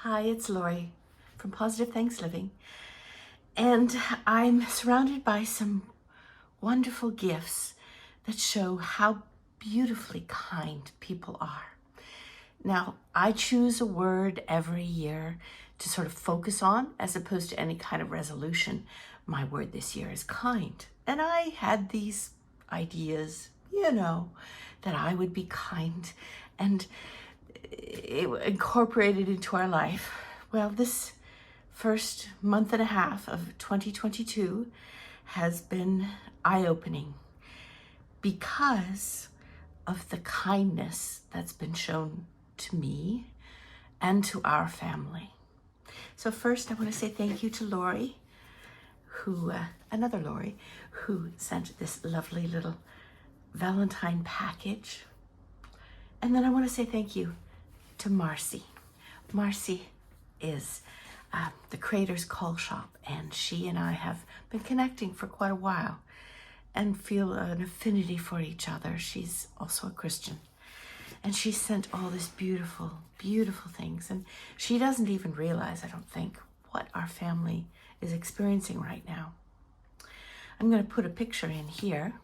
Hi, it's Laurie from Positive Thanks Living, and I'm surrounded by some wonderful gifts that show how beautifully kind people are. Now, I choose a word every year to sort of focus on as opposed to any kind of resolution. My word this year is kind, and I had these ideas, that I would be kind and incorporated into our life. Well, this first month and a half of 2022 has been eye-opening because of the kindness that's been shown to me and to our family. So first I want to say thank you to Laurie, another Laurie, who sent this lovely little Valentine package. And then I want to say thank you to Marci. Marci is the Creator's Call Shop, and she and I have been connecting for quite a while and feel an affinity for each other. She's also a Christian, and she sent all this beautiful, beautiful things, and she doesn't even realize, I don't think, what our family is experiencing right now. I'm going to put a picture in here.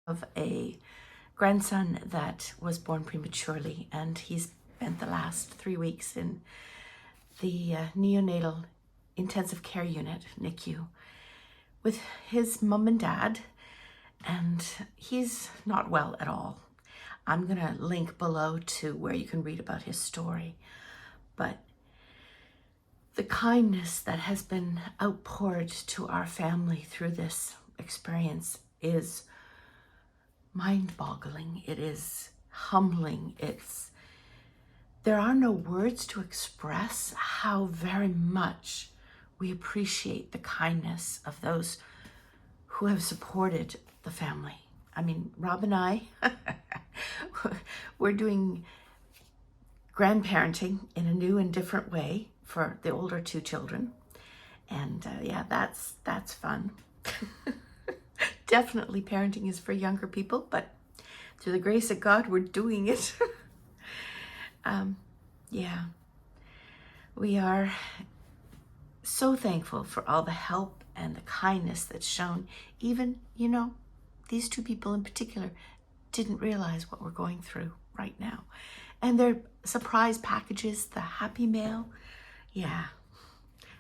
Of a grandson that was born prematurely, and he's spent the last 3 weeks in the neonatal intensive care unit, NICU, with his mom and dad, and he's not well at all. I'm gonna link below to where you can read about his story, but the kindness that has been outpoured to our family through this experience is mind-boggling. It is humbling. There are no words to express how very much we appreciate the kindness of those who have supported the family. I mean, Rob and I, we're doing grandparenting in a new and different way for the older two children. And yeah, that's fun. Definitely parenting is for younger people, but through the grace of God, we're doing it. Yeah, we are so thankful for all the help and the kindness that's shown. Even, these two people in particular didn't realize what we're going through right now. And their surprise packages, the Happy Mail, yeah,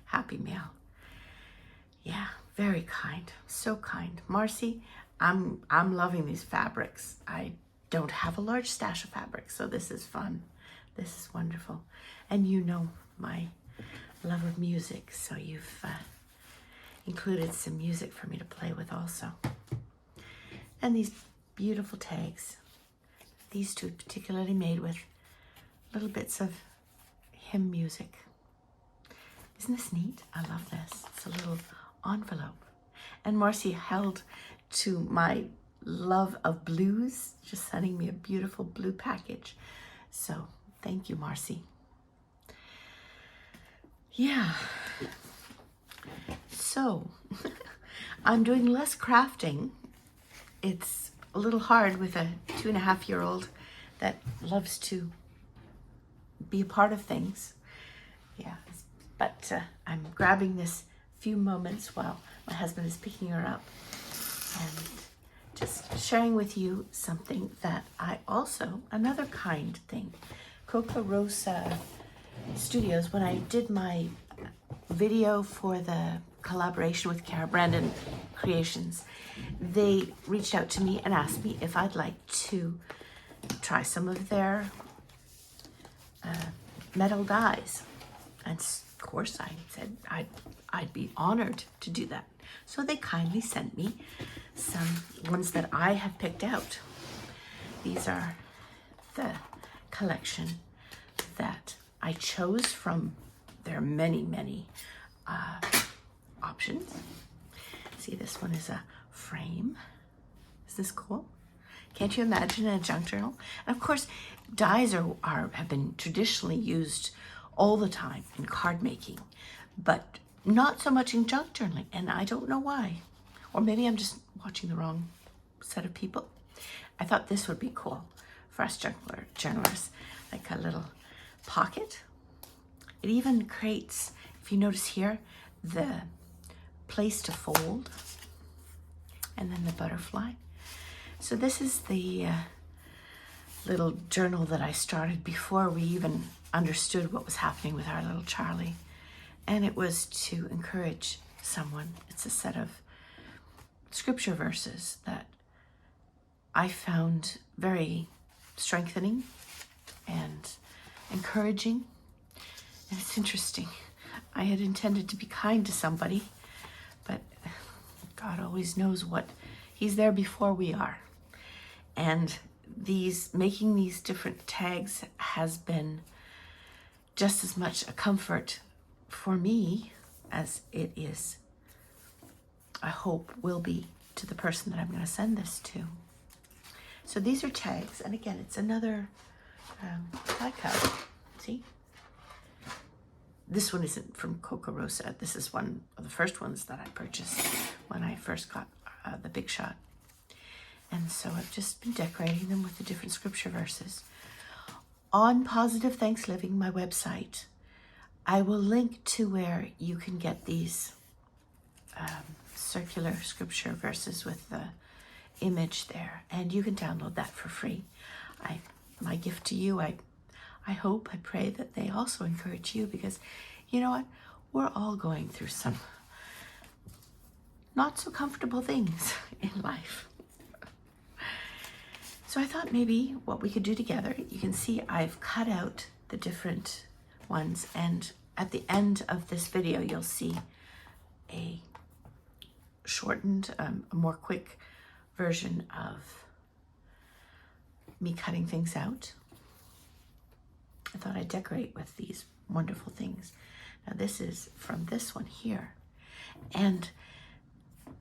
Happy Mail. Yeah, very kind, so kind. Marci, I'm loving these fabrics. I don't have a large stash of fabrics, so this is fun. This is wonderful. And you know my love of music, so you've included some music for me to play with also. And these beautiful tags, these two particularly made with little bits of hymn music. Isn't this neat? I love this. It's a little envelope. And Marci held to my love of blues, just sending me a beautiful blue package. So thank you, Marci. Yeah. So I'm doing less crafting. It's a little hard with a 2.5-year-old that loves to be a part of things. Yeah, but I'm grabbing this few moments while my husband is picking her up and just sharing with you something that another kind thing. Kokorosa Studios, when I did my video for the collaboration with Cara Brandon Creations, they reached out to me and asked me if I'd like to try some of their metal dies. And of course I said I'd be honored to do that. So they kindly sent me some ones that I have picked out. These are the collection that I chose from their many, many options. See, this one is a frame. Is this cool? Can't you imagine a junk journal? And of course, dies have been traditionally used all the time in card making, but not so much in junk journaling, and I don't know why. Or maybe I'm just watching the wrong set of people. I thought this would be cool for us journalers, like a little pocket. It even creates, if you notice here, the place to fold, and then the butterfly. So this is the little journal that I started before we even understood what was happening with our little Charlie. And it was to encourage someone. It's a set of scripture verses that I found very strengthening and encouraging. And it's interesting. I had intended to be kind to somebody, but God always knows what. He's there before we are. And making these different tags has been just as much a comfort for me as it is, I hope, will be to the person that I'm going to send this to. So these are tags, and again, it's another tag card. See? This one isn't from Kokorosa. This is one of the first ones that I purchased when I first got the Big Shot. And so I've just been decorating them with the different scripture verses. On Positive Thanks Living, my website, I will link to where you can get these circular scripture verses with the image there. And you can download that for free. My gift to you, I hope, I pray that they also encourage you, because you know what? We're all going through some not so comfortable things in life. So I thought maybe what we could do together, you can see I've cut out the different ones, and at the end of this video, you'll see a shortened, a more quick version of me cutting things out. I thought I'd decorate with these wonderful things. Now this is from this one here, and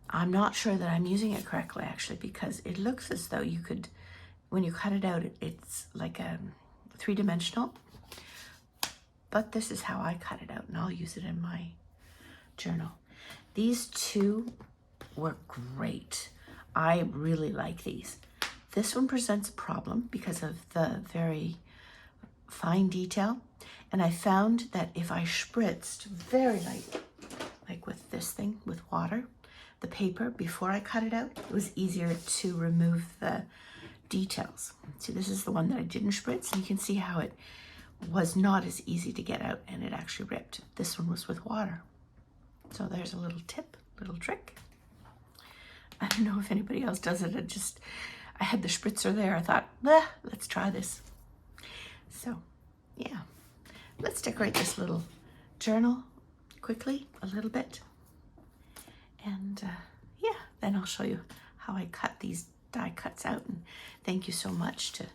I'm not sure that I'm using it correctly actually, because it looks as though you could, when you cut it out, it's like a three-dimensional, but this is how I cut it out, and I'll use it in my journal. These two were great. I really like these. This one presents a problem because of the very fine detail, and I found that if I spritzed very light, like with this thing, with water, the paper, before I cut it out, it was easier to remove the details. See, this is the one that I didn't spritz, and you can see how it was not as easy to get out, and it actually ripped. This one was with water. So there's a little tip, little trick. I don't know if anybody else does it. I had the spritzer there. I thought, let's try this. So yeah, let's decorate this little journal quickly, a little bit. And yeah, then I'll show you how I cut these die cuts out. And thank you so much to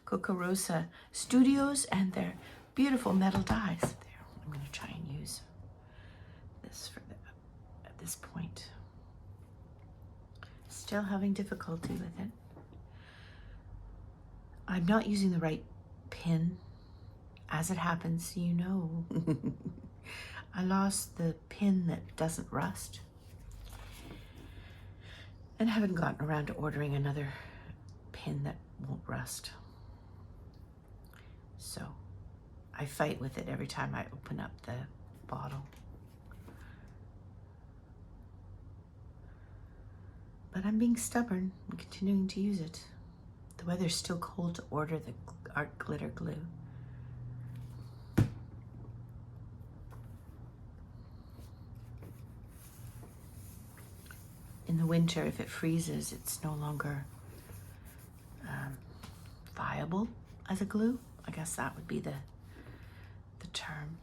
Kokorosa Studios and their beautiful metal dies. There, I'm going to try and use this at this point. Still having difficulty with it. I'm not using the right pin. As it happens, you know, I lost the pin that doesn't rust. And haven't gotten around to ordering another pin that won't rust. So I fight with it every time I open up the bottle. But I'm being stubborn and continuing to use it. The weather's still cold to order the art glitter glue. In the winter, if it freezes, it's no longer viable as a glue. I guess that would be the term.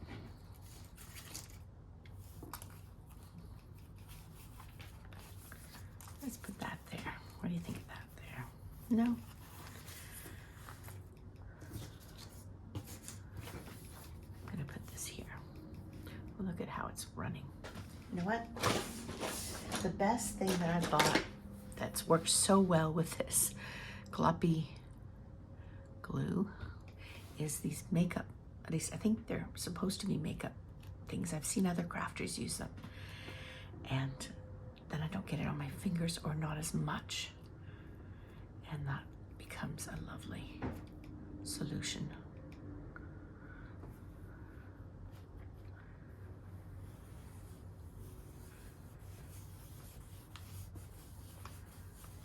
Let's put that there. What do you think of that there? No? I'm gonna put this here. Well, look at how it's running. You know what? The best thing that I bought that's worked so well with this gloppy glue is these makeup, at least I think they're supposed to be makeup things. I've seen other crafters use them. And then I don't get it on my fingers, or not as much. And that becomes a lovely solution.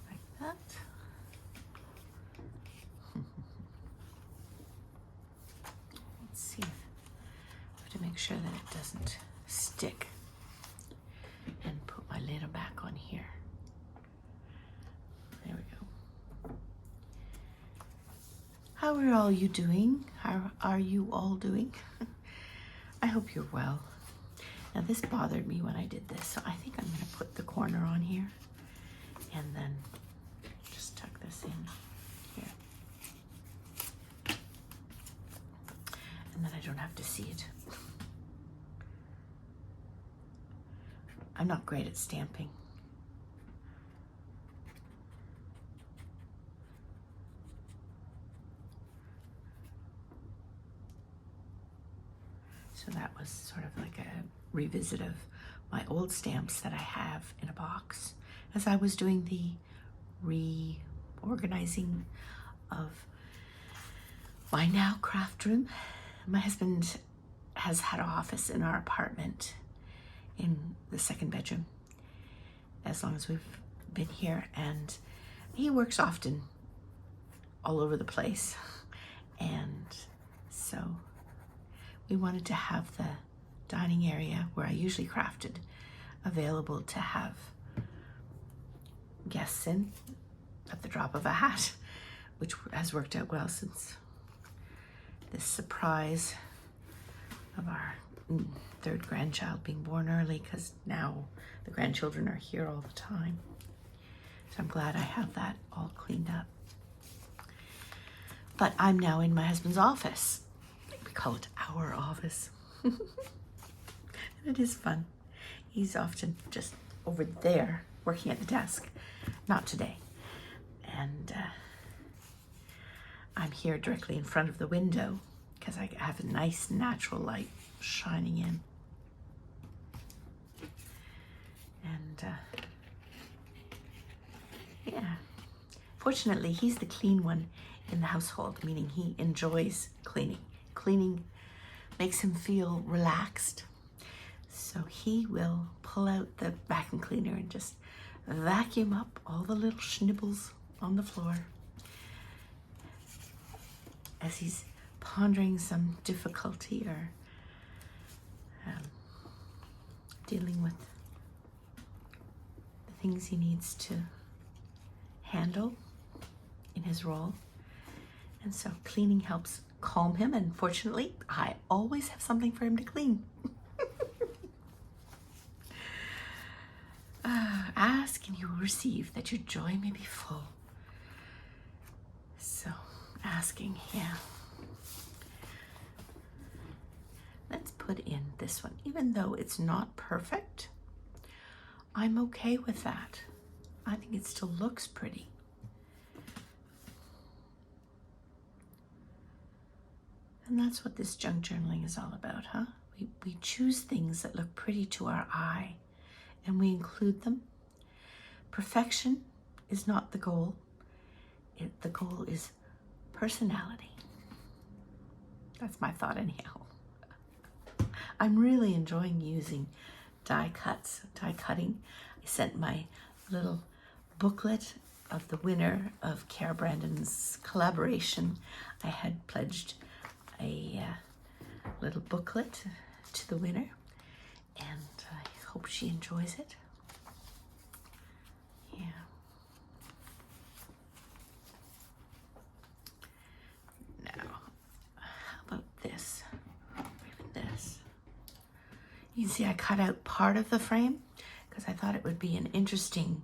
Like that. Let's see. I have to make sure that it doesn't stick. And put my lid back on here. There we go. How are all you doing? How are you all doing? I hope you're well. Now this bothered me when I did this, so I think I'm gonna put the corner on here and then just tuck this in here. And then I don't have to see it. I'm not great at stamping. So that was sort of like a revisit of my old stamps that I have in a box as I was doing the reorganizing of my now craft room. My husband has had an office in our apartment in the second bedroom as long as we've been here, and he works often all over the place, and so we wanted to have the dining area where I usually crafted available to have guests in at the drop of a hat, which has worked out well since this surprise of our third grandchild being born early, because now the grandchildren are here all the time. So I'm glad I have that all cleaned up. But I'm now in my husband's office. We call it our office. And it is fun. He's often just over there working at the desk. Not today. And I'm here directly in front of the window because I have a nice natural light shining in. And yeah, fortunately he's the clean one in the household, meaning he enjoys cleaning. Cleaning makes him feel relaxed. So he will pull out the vacuum cleaner and just vacuum up all the little schnibbles on the floor as he's pondering some difficulty or dealing with the things he needs to handle in his role. And so cleaning helps calm him, and fortunately I always have something for him to clean. Ask and you will receive, that your joy may be full. So asking, yeah. Let's put in this one. Even though it's not perfect, I'm okay with that. I think it still looks pretty. And that's what this junk journaling is all about, huh? We choose things that look pretty to our eye and we include them. Perfection is not the goal. The goal is personality. That's my thought anyhow. I'm really enjoying using die cutting. I sent my little booklet of the winner of Cara Brandon's collaboration. I had pledged a little booklet to the winner, and I hope she enjoys it. Yeah. Now, how about this? Even this. You can see I cut out part of the frame because I thought it would be an interesting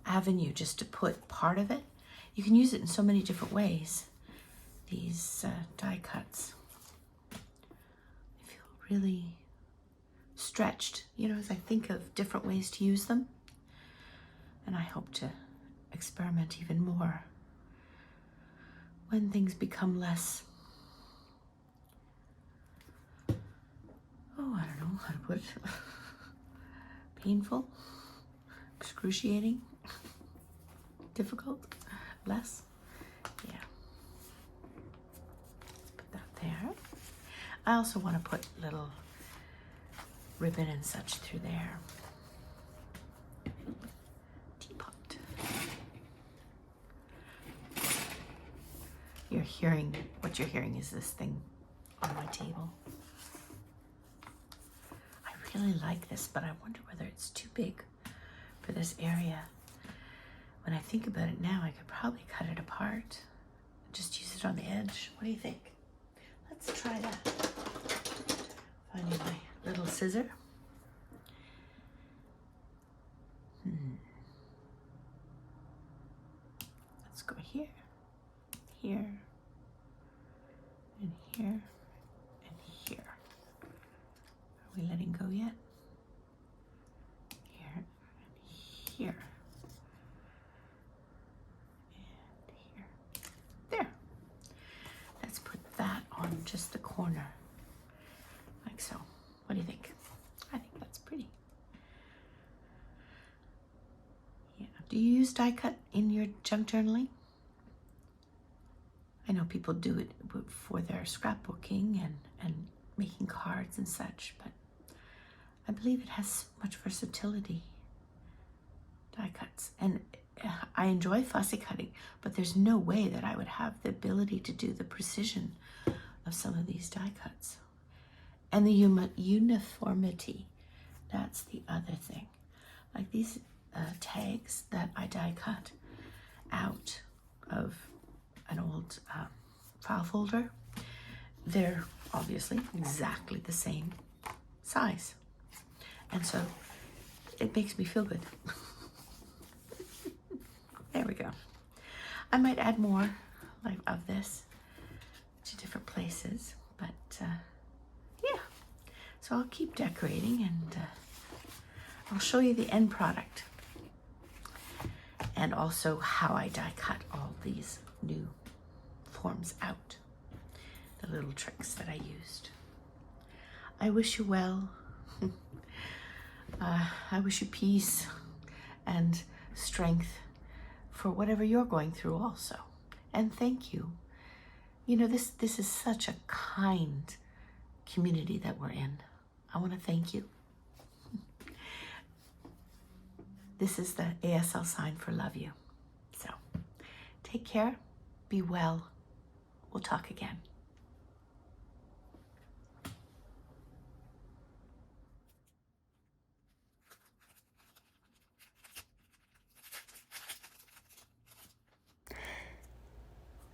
avenue just to put part of it. You can use it in so many different ways, these die cuts. I feel really stretched, you know, as I think of different ways to use them. And I hope to experiment even more when things become less, I don't know, how to put it. Painful, excruciating, difficult, less. Yeah. Put that there. I also want to put little ribbon and such through there. Teapot. What you're hearing is this thing on my table. I really like this, but I wonder whether it's too big for this area. When I think about it now, I could probably cut it apart. Just use it on the edge. What do you think? Let's try that. Finding my little scissor. Let's go here, here, and here, and here. Are we letting go yet? Here, and here, and here. There. Let's put that on just the corner, like so. What do you think? I think that's pretty. Yeah. Do you use die cut in your junk journaling? I know people do it for their scrapbooking and making cards and such, but I believe it has so much versatility. Die cuts. And I enjoy fussy cutting, but there's no way that I would have the ability to do the precision of some of these die cuts. And the uniformity, that's the other thing. Like these tags that I die cut out of an old file folder, they're obviously exactly the same size. And so it makes me feel good. There we go. I might add more like of this to different places, but yeah. So I'll keep decorating and I'll show you the end product and also how I die cut all these new forms out, the little tricks that I used. I wish you well. I wish you peace and strength for whatever you're going through also. And thank you. You know, this is such a kind community that we're in. I want to thank you. This is the ASL sign for love you. So take care, be well. We'll talk again.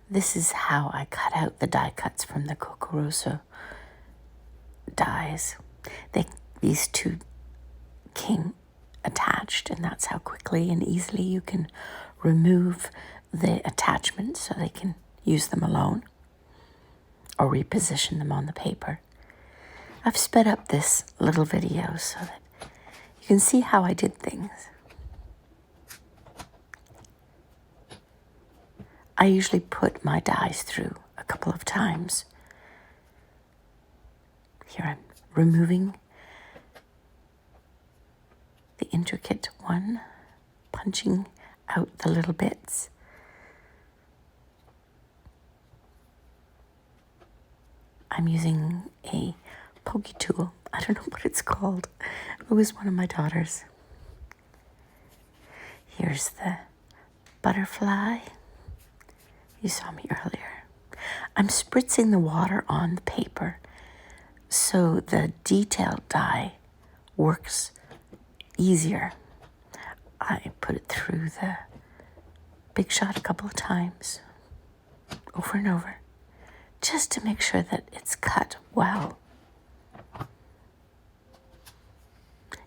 This is how I cut out the die cuts from the Kokorosa dies. These two came attached, and that's how quickly and easily you can remove the attachments so they can use them alone or reposition them on the paper. I've sped up this little video so that you can see how I did things. I usually put my dies through a couple of times. Here I'm removing the intricate one, punching out the little bits. I'm using a pokey tool. I don't know what it's called. It was one of my daughters. Here's the butterfly. You saw me earlier. I'm spritzing the water on the paper so the detailed die works easier. I put it through the Big Shot a couple of times, over and over, just to make sure that it's cut well.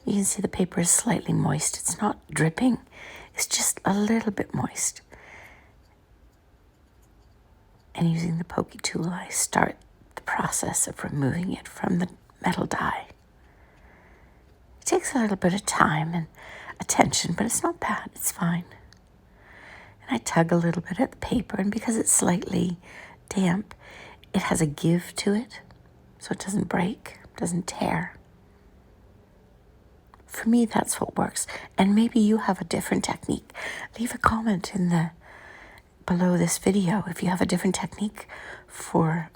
You can see the paper is slightly moist. It's not dripping. It's just a little bit moist. And using the pokey tool, I start the process of removing it from the metal die. It takes a little bit of time and attention, but it's not bad. It's fine. And I tug a little bit at the paper, and because it's slightly damp, it has a give to it, so it doesn't break, doesn't tear. for me, that's what works. And maybe you have a different technique. Leave a comment in the below this video if you have a different technique for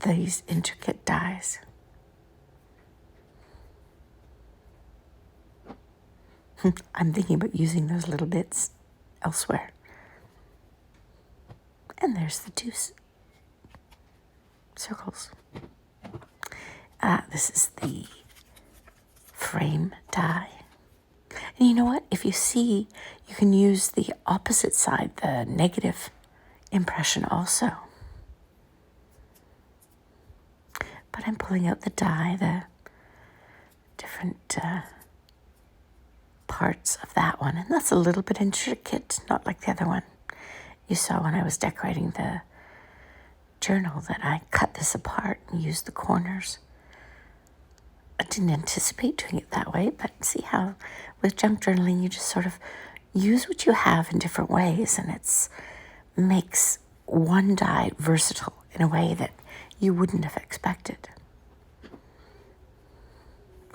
these intricate dies. I'm thinking about using those little bits elsewhere. And there's the two circles. This is the frame die. And you know what? If you see, you can use the opposite side, the negative impression also. But I'm pulling out the die, the different parts of that one. And that's a little bit intricate, not like the other one. You saw when I was decorating the journal that I cut this apart and used the corners. I didn't anticipate doing it that way, but see how with junk journaling you just sort of use what you have in different ways, and it makes one die versatile in a way that you wouldn't have expected.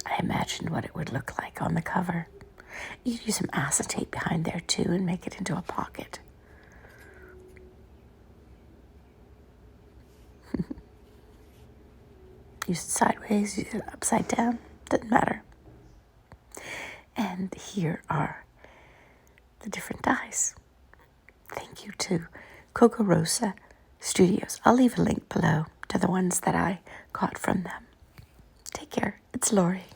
I imagined what it would look like on the cover. You could use some acetate behind there too and make it into a pocket. Use it sideways, use it upside down, doesn't matter. And here are the different dies. Thank you to Kokorosa Studios. I'll leave a link below to the ones that I got from them. Take care. It's Laurie.